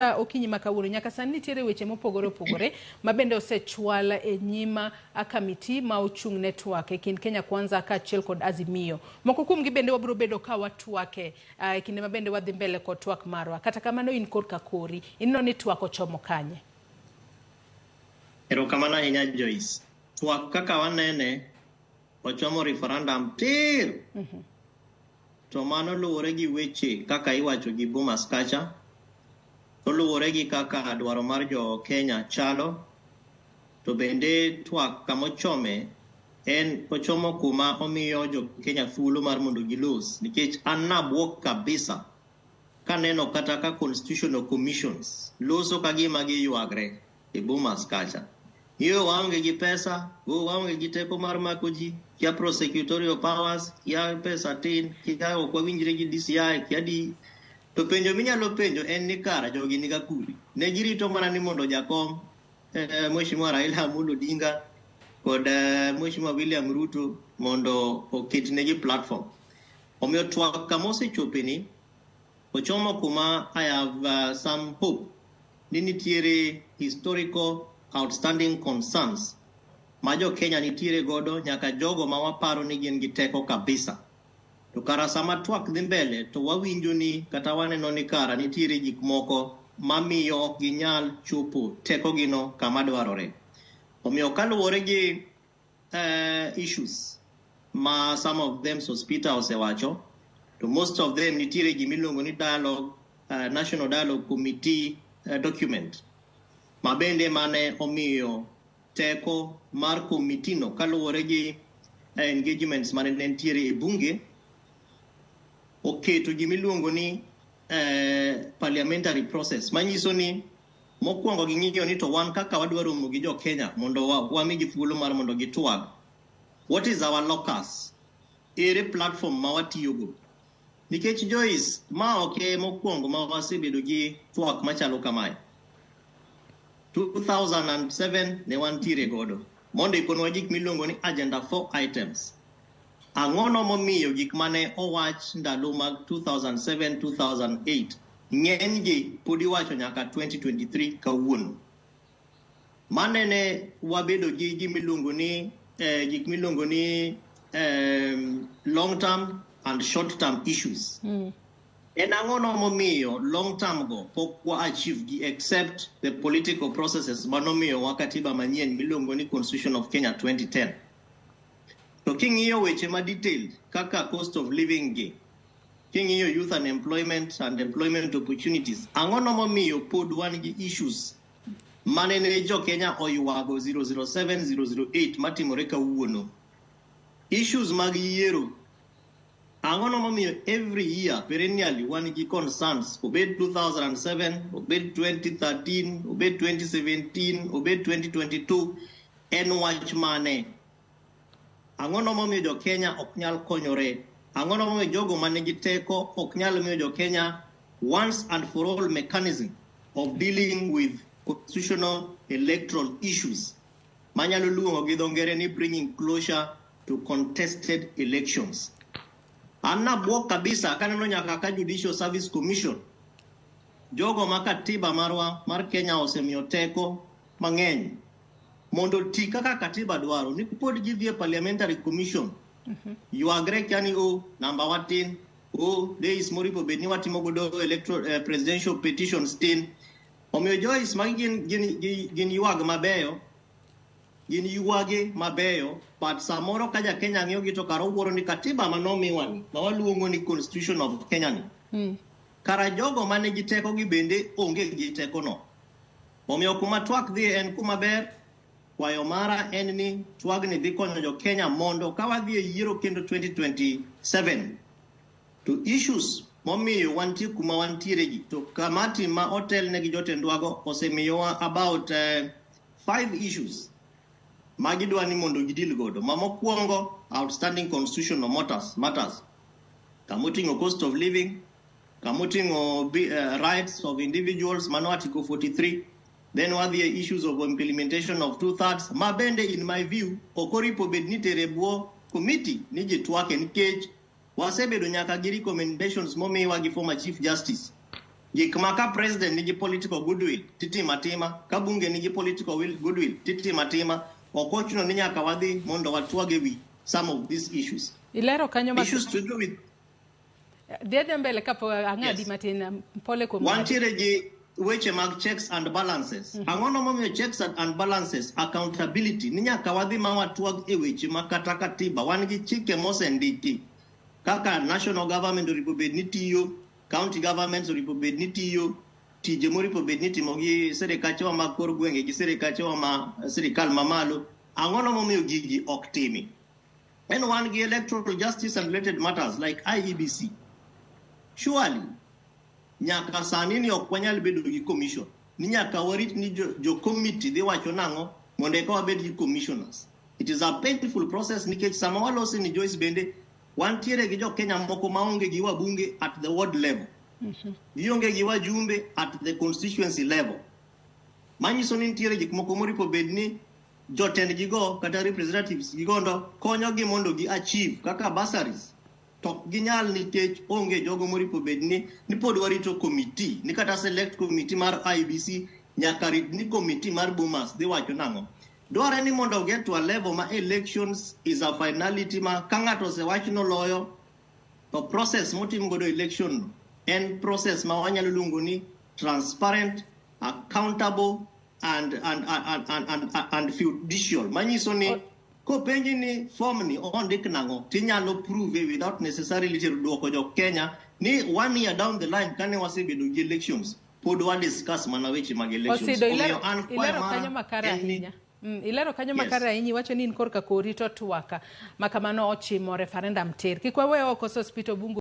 Okinyi makawuono nyaka sani nitiere weche mopogore opogore mabende osechwala e nyima kamiti ma ochung' ne Twak e kind Kenya Kwanza kaachiel kod Azimio. Moko kuom gi bende wabiro bedo ka watwake e kinde mabende wadhi mbele kod twak marwa. Kata kamano in korka kori, ineno ni Twak ochomo kanye? Erokamano ahinya Joyce. Twak kaka wanene ochomo referendum tir. To mano luwore gi weche kaka iwacho gi Bomas kacha. Oluwore gi kaka dwaro mar jo Kenya chalo, to bende Twak kamochome en ochomo kuma omiyo jo Kenya thuolo mar mondo gilos, nikech an nabuok kabisa kaneno kata ka constitutional commissions loso ka gima giyuagre e Bomas kacha. Iyo waonge gi pesa, waonge gi teko mar mako ji, kia prosecutorial powers, kia pesa tin, kia okwawinjre gi DCI, kia di. To penjo minyalo penjo en ni kara jogi niga kuri. Ne girito mana ni mondo jakom Mheshimiwa Raila Amolo Odinga kod Mheshimiwa William Ruto mondo oketnegi platform. Omiyo Twak kamosechope ni ochomo kuma I have some hope ni nitiere historical outstanding concerns ma jo Kenya nitiere godo nyaka jogo ma waparo ni gin gi teko kabisa. To kara sama Twak dhi mbele to wawinjo ni kata waneno ni kara nitiere gik moko mamiyo ok ginyal chopo teko gino kama dwarore. Omiyo kaluwore gi issues ma some of them Sospita osewacho, to most of them nitiere gimiluongo ni dialogue, National Dialogue Committee document. Mabende mane omiyo teko mar committee no kaluwore gi engagements mane nitiere e bunge oketo gimiluongo ni parliamentary process. Manyiso ni mokwongo ging'iyo ni to wan kaka wadwaro romo gi jo Kenya mondo wamigi thuolo mar mondo gitwag. What is our locus? Ere platform ma watiyogo? Nikech Joyce ma oke mokwongo ma wasebedo gi twak machalo kamae. 2007 ne wantiere godo. Mondo ikonwa gik miluongo ni agenda 4 items. Ang'ono momiyo gik mane owach ndalo mag 2007-2008 ng'eny gi podi wacho nyaka 2023 kawuono. Mane ne wabedo gi gik miluongo ni long term and short term issues. En ang'ono momiyo long term go pok wa achieve gi except the political processes manomiyo wa katiba manyien miluongo ni Constitution of Kenya 2010. To king'iyo weche ma detailed kaka cost of living gi, king'iyo youth unemployment and employment opportunities, ang'ono momiyo pod wan gi issues mane ne jo Kenya oyuago 007-008 matimore kawuono. Issues mag yiero, ang'ono momiyo every year perennially wan gi concerns, obed 2007, obed 2013, obed 2017, obed 2022, en wach mane. Ang'ono momiyo jo Kenya ok nyal konyore. Ang'ono momiyo jogo mane gi teko ok nyal miyo jo Kenya once and for all mechanism of dealing with constitutional electoral issues. Manyalo luongo gi dho ngere ni bringing closure to contested elections. Anna buok kabisa kaneno nyaka ka Judicial Service Commission. Jogo ma katiba marwa mar Kenya osemiyo teko mang'eny mondo ti kaka katiba dwaro ni pod gidhie parliamentary commission. Yuagre kiani namba watin, there is moripo bedni watimo godo electoral presidential petitions tin. Omiyo Joyce magi gin yuag mabeyo, gin yuage mabeyo, but samoro ka ja Kenya ng'iyo gi to karo wuoro ni katiba manomiwa ni ma waluongo ni Constitution of Kenya ni. Kara jogo mane gi teko gi bende onge gi teko no. Omiyo kuma Twak dhi en kuma ber. Kwayo mara en ni Twak ni dhi konyo jo Kenya mondo ka wadhi e yiero kendo 2027 to issues momiyo wantie kuma wantiere gi to kamati ma hotel ne gi jotendwago osemiyowa about 5 issues ma gidwa ni mondo gidil godo. Ma mokwongo outstanding constitutional matters. Kamoting'o cost of living, kamoting'o rights of individuals, mano article 43. Then what the issues of implementation of 2/3. Mabende in my view, okoripo bedni terebuo committee ni jitwake nikech wasebedo nyaka gi recommendations momiwa gi former Chief Justice gik ma ka president nigi political goodwill titima tima, ka bunge nigi political goodwill titima tima, okochuno ni nyaka wadhi mondo watwage wi some of these issues. Ilero kanyo issues to do with Dede mbele kapo angadi matina pole kwa wantiere ji weche mag checks and balances. Angono momiyo checks and balances, accountability ni nyaka wadhi ma watwag e weche makata katiba wan gi chike mosendiki kaka national government oripo bed ni tiyo, county governments oripo bed ni tiyo, tije moripo bed ni timo gi serikache wa mag kor gwenge gi serikache wa ma serikal mamalo. Angono momiyo gigi ok timi. En wan gi electoral justice and related matters like IEBC. Surely nyaka sani ni ok wanyal bedo gi commission, ni nyaka warit ni jo committee dhi wacho nango mondo eka wabed gi commissioners. It is a painful process nikech sama walosi ni Joyce bende wantiere gi jo Kenya moko maonge gi wabunge at the ward level, gionge gi wajumbe at the constituency level. Manyiso ni nitiere gik moko moripo bed ni jotend gigo kata representatives gigondo konyo gi mondo gi achieve kaka bursaries. To ginyal nikech onge jogo moripo bed ni pod warito committee ni kata select committee mar IBC nyaka rit ni committee mar Bomas dhi wacho nango. Dware ni mondo get to a level ma elections is a finality ma kangato se wach no loyo to process motim godo election en process ma wanyalo luongo ni transparent, accountable and judicial. Manyiso ni ko penji ni form ni ondik nango tinyalo prove without necessarily duoko jo Kenya ni 1 year down the line kane wasebedo gi elections pod wa discuss mana weche mag elections. Osido ilero kanyo makara ahinya. Ilero kanyo makara ahinya wacho ni korka korito twaka makamano ochimo referendum ter. Kikwawe oko hospital bungu